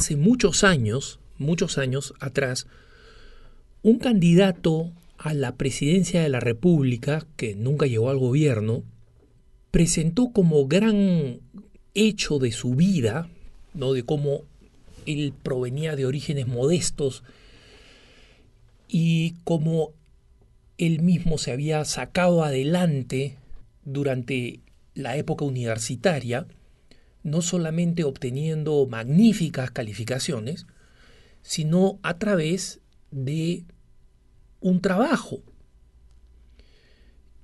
hace muchos años atrás, un candidato a la presidencia de la República, que nunca llegó al gobierno, presentó como gran hecho de su vida, ¿no?, de cómo él provenía de orígenes modestos y cómo él mismo se había sacado adelante durante la época universitaria, no solamente obteniendo magníficas calificaciones, sino a través de un trabajo.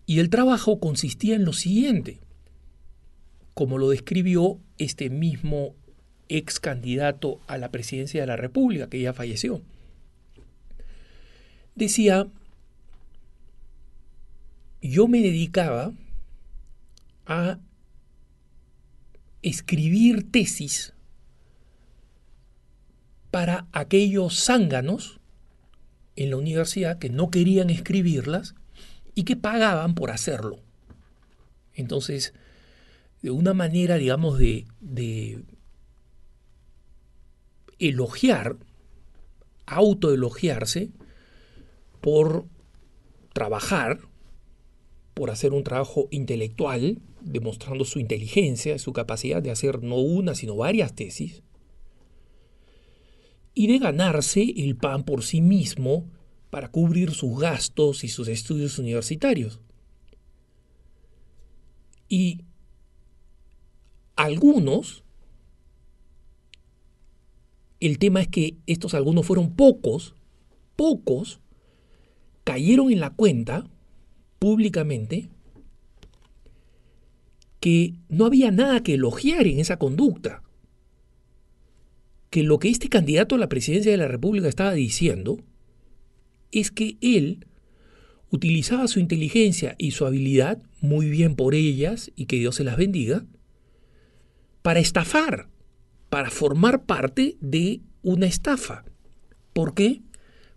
Y el trabajo consistía en lo siguiente, como lo describió este mismo ex candidato a la presidencia de la República, que ya falleció. Decía: yo me dedicaba a escribir tesis para aquellos zánganos en la universidad que no querían escribirlas y que pagaban por hacerlo. Entonces, de una manera, digamos, de elogiar, autoelogiarse por trabajar, por hacer un trabajo intelectual, demostrando su inteligencia, su capacidad de hacer no una, sino varias tesis, y de ganarse el pan por sí mismo para cubrir sus gastos y sus estudios universitarios. Y algunos, el tema es que estos algunos fueron pocos, cayeron en la cuenta públicamente que no había nada que elogiar en esa conducta, que lo que este candidato a la presidencia de la República estaba diciendo es que él utilizaba su inteligencia y su habilidad, muy bien por ellas y que Dios se las bendiga, para estafar, para formar parte de una estafa. ¿Por qué?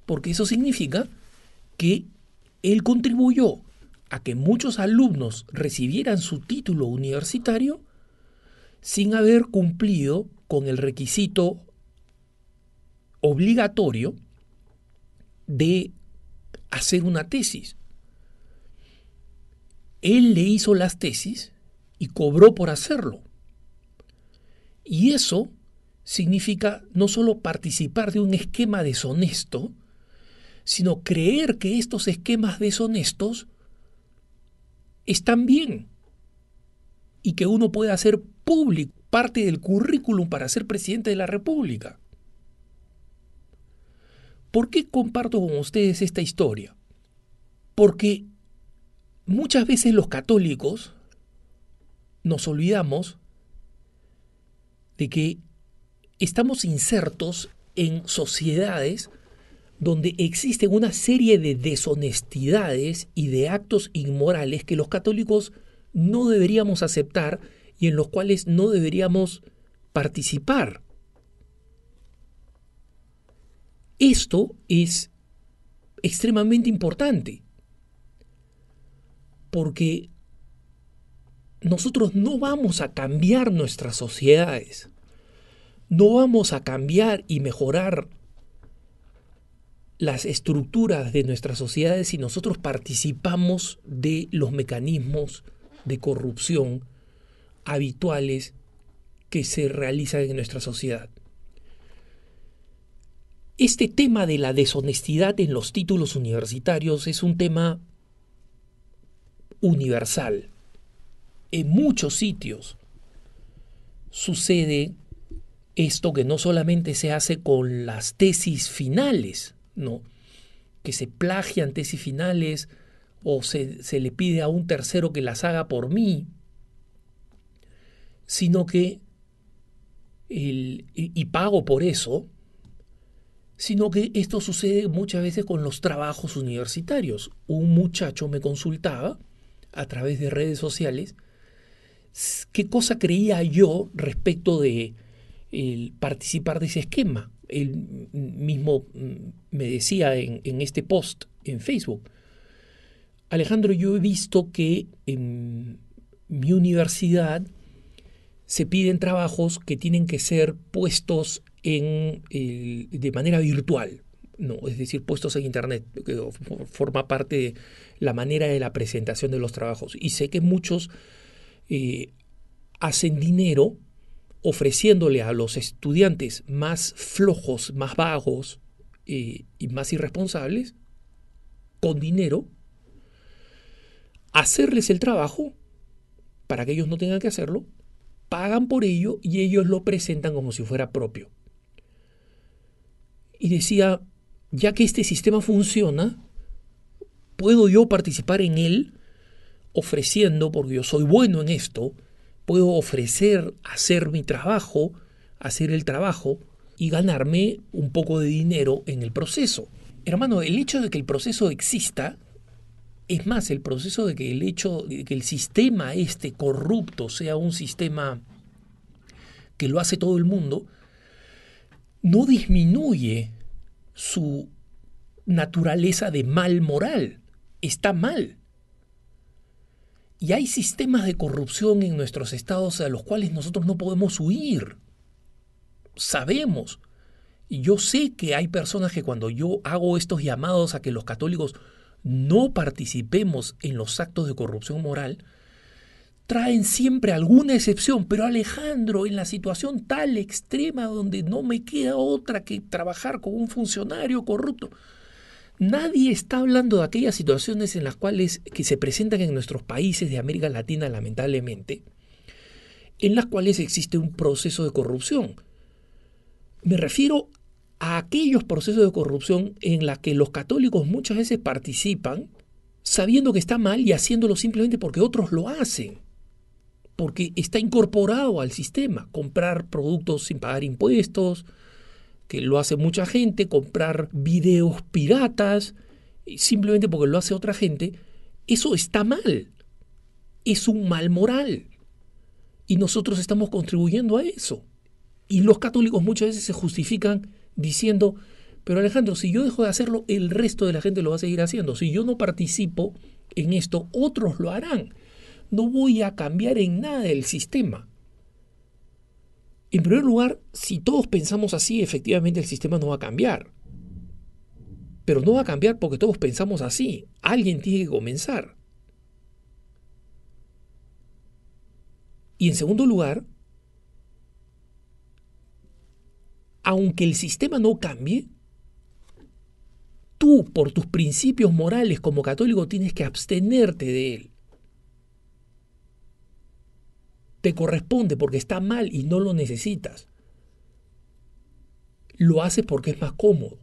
Porque eso significa que él contribuyó a que muchos alumnos recibieran su título universitario sin haber cumplido con el requisito obligatorio de hacer una tesis. Él le hizo las tesis y cobró por hacerlo. Y eso significa no solo participar de un esquema deshonesto, sino creer que estos esquemas deshonestos están bien y que uno puede hacer público parte del currículum para ser presidente de la República. ¿Por qué comparto con ustedes esta historia? Porque muchas veces los católicos nos olvidamos de que estamos insertos en sociedades donde existen una serie de deshonestidades y de actos inmorales que los católicos no deberíamos aceptar y en los cuales no deberíamos participar. Esto es extremadamente importante porque nosotros no vamos a cambiar nuestras sociedades, no vamos a cambiar y mejorar las estructuras de nuestras sociedades si nosotros participamos de los mecanismos de corrupción habituales que se realizan en nuestra sociedad. Este tema de la deshonestidad en los títulos universitarios es un tema universal. En muchos sitios sucede esto, que no solamente se hace con las tesis finales, ¿no?, que se plagian tesis finales o se le pide a un tercero que las haga por mí, sino que y pago por eso, sino que esto sucede muchas veces con los trabajos universitarios. Un muchacho me consultaba a través de redes sociales qué cosa creía yo respecto de participar de ese esquema. Él mismo me decía en este post en Facebook: Alejandro, yo he visto que en mi universidad se piden trabajos que tienen que ser puestos de manera virtual, ¿no? Es decir, puestos en Internet, que forma parte de la manera de la presentación de los trabajos. Y sé que muchos hacen dinero ofreciéndole a los estudiantes más flojos, más vagos y más irresponsables, con dinero, hacerles el trabajo para que ellos no tengan que hacerlo, pagan por ello y ellos lo presentan como si fuera propio. Y decía, ya que este sistema funciona, ¿puedo yo participar en él ofreciendo, porque yo soy bueno en esto, puedo ofrecer hacer mi trabajo, hacer el trabajo y ganarme un poco de dinero en el proceso? Hermano, el hecho de que el proceso exista, es más, el proceso de que el hecho de que el sistema corrupto sea un sistema que lo hace todo el mundo, no disminuye su naturaleza de mal moral. Está mal. Y hay sistemas de corrupción en nuestros estados a los cuales nosotros no podemos huir. Sabemos. Y yo sé que hay personas que cuando yo hago estos llamados a que los católicos no participemos en los actos de corrupción moral, traen siempre alguna excepción. Pero Alejandro, en la situación tal extrema donde no me queda otra que trabajar con un funcionario corrupto. Nadie está hablando de aquellas situaciones en las cuales que se presentan en nuestros países de América Latina, lamentablemente, en las cuales existe un proceso de corrupción. Me refiero a aquellos procesos de corrupción en los que los católicos muchas veces participan sabiendo que está mal y haciéndolo simplemente porque otros lo hacen, porque está incorporado al sistema. Comprar productos sin pagar impuestos, que lo hace mucha gente, comprar videos piratas, simplemente porque lo hace otra gente, eso está mal. Es un mal moral. Y nosotros estamos contribuyendo a eso. Y los católicos muchas veces se justifican diciendo, pero Alejandro, si yo dejo de hacerlo, el resto de la gente lo va a seguir haciendo. Si yo no participo en esto, otros lo harán. No voy a cambiar en nada el sistema. En primer lugar, si todos pensamos así, efectivamente el sistema no va a cambiar. Pero no va a cambiar porque todos pensamos así. Alguien tiene que comenzar. Y en segundo lugar, aunque el sistema no cambie, tú, por tus principios morales como católico, tienes que abstenerte de él. Te corresponde porque está mal y no lo necesitas. Lo haces porque es más cómodo.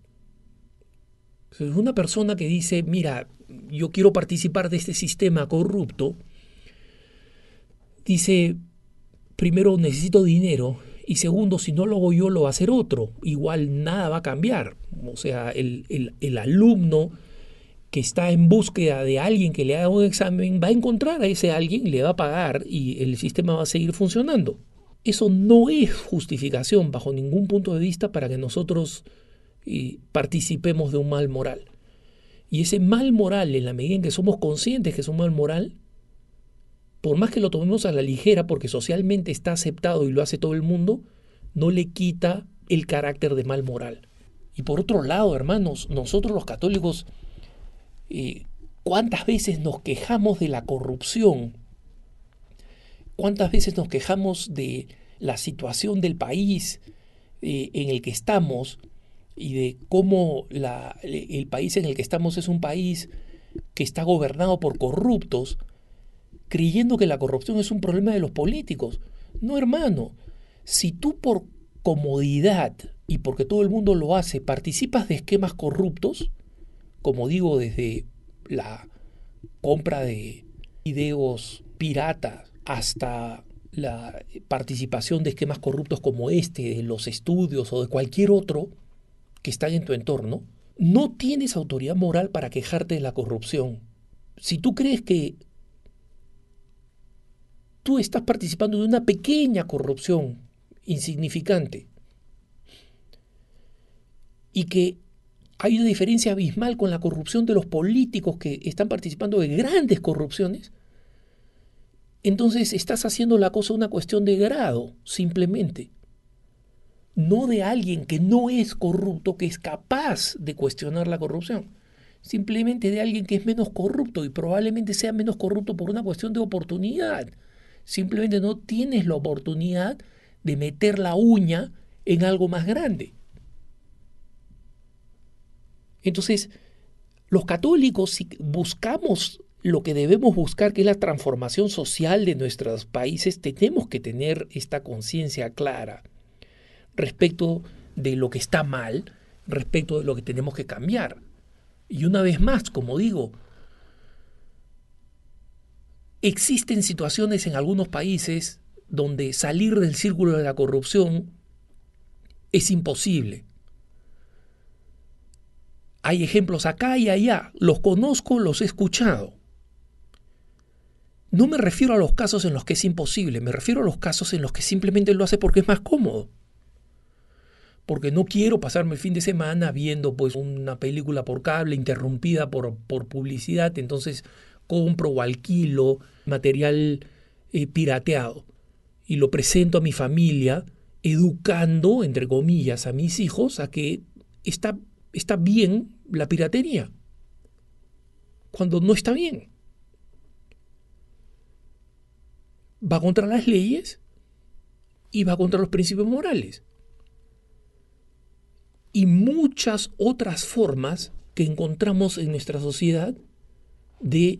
Si es una persona que dice, mira, yo quiero participar de este sistema corrupto, dice, primero necesito dinero y segundo, si no lo hago yo, lo va a hacer otro. Igual nada va a cambiar. O sea, el alumno que está en búsqueda de alguien que le haga un examen va a encontrar a ese alguien, le va a pagar y el sistema va a seguir funcionando. Eso no es justificación bajo ningún punto de vista para que nosotros participemos de un mal moral. Y ese mal moral, en la medida en que somos conscientes que es un mal moral, por más que lo tomemos a la ligera porque socialmente está aceptado y lo hace todo el mundo, no le quita el carácter de mal moral. Y por otro lado, hermanos, nosotros los católicos, ¿cuántas veces nos quejamos de la corrupción? ¿Cuántas veces nos quejamos de la situación del país en el que estamos y de cómo el país en el que estamos es un país que está gobernado por corruptos, creyendo que la corrupción es un problema de los políticos? No, hermano. Si tú por comodidad y porque todo el mundo lo hace, participas de esquemas corruptos, como digo, desde la compra de videos piratas hasta la participación de esquemas corruptos como de los estudios o de cualquier otro que están en tu entorno, no tienes autoridad moral para quejarte de la corrupción. Si tú crees que tú estás participando de una pequeña corrupción insignificante y que hay una diferencia abismal con la corrupción de los políticos que están participando de grandes corrupciones, entonces estás haciendo la cosa una cuestión de grado, simplemente. no de alguien que no es corrupto, que es capaz de cuestionar la corrupción, simplemente de alguien que es menos corrupto y probablemente sea menos corrupto por una cuestión de oportunidad. Simplemente no tienes la oportunidad de meter la uña en algo más grande. Entonces, los católicos, si buscamos lo que debemos buscar, que es la transformación social de nuestros países, tenemos que tener esta conciencia clara respecto de lo que está mal, respecto de lo que tenemos que cambiar. Y una vez más, como digo, existen situaciones en algunos países donde salir del círculo de la corrupción es imposible. Hay ejemplos acá y allá, los conozco, los he escuchado. No me refiero a los casos en los que es imposible, me refiero a los casos en los que simplemente lo hace porque es más cómodo. Porque no quiero pasarme el fin de semana viendo pues una película por cable interrumpida por publicidad, entonces compro o alquilo material pirateado y lo presento a mi familia, educando, entre comillas, a mis hijos a que está bien la piratería, cuando no está bien. Va contra las leyes y va contra los principios morales. Y muchas otras formas que encontramos en nuestra sociedad de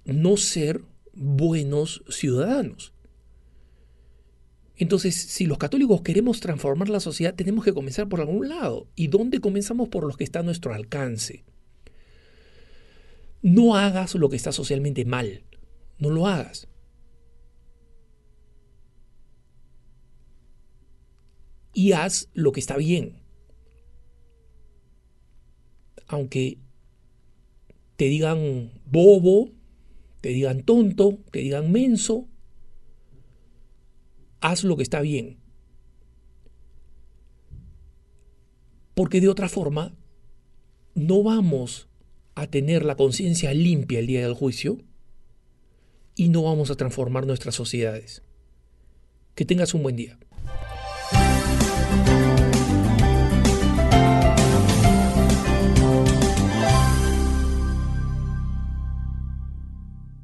no ser buenos ciudadanos. Entonces, si los católicos queremos transformar la sociedad, tenemos que comenzar por algún lado. ¿Y dónde comenzamos? Por los que está a nuestro alcance. No hagas lo que está socialmente mal. No lo hagas. Y haz lo que está bien. Aunque te digan bobo, te digan tonto, te digan menso, haz lo que está bien. Porque de otra forma, no vamos a tener la conciencia limpia el día del juicio y no vamos a transformar nuestras sociedades. Que tengas un buen día.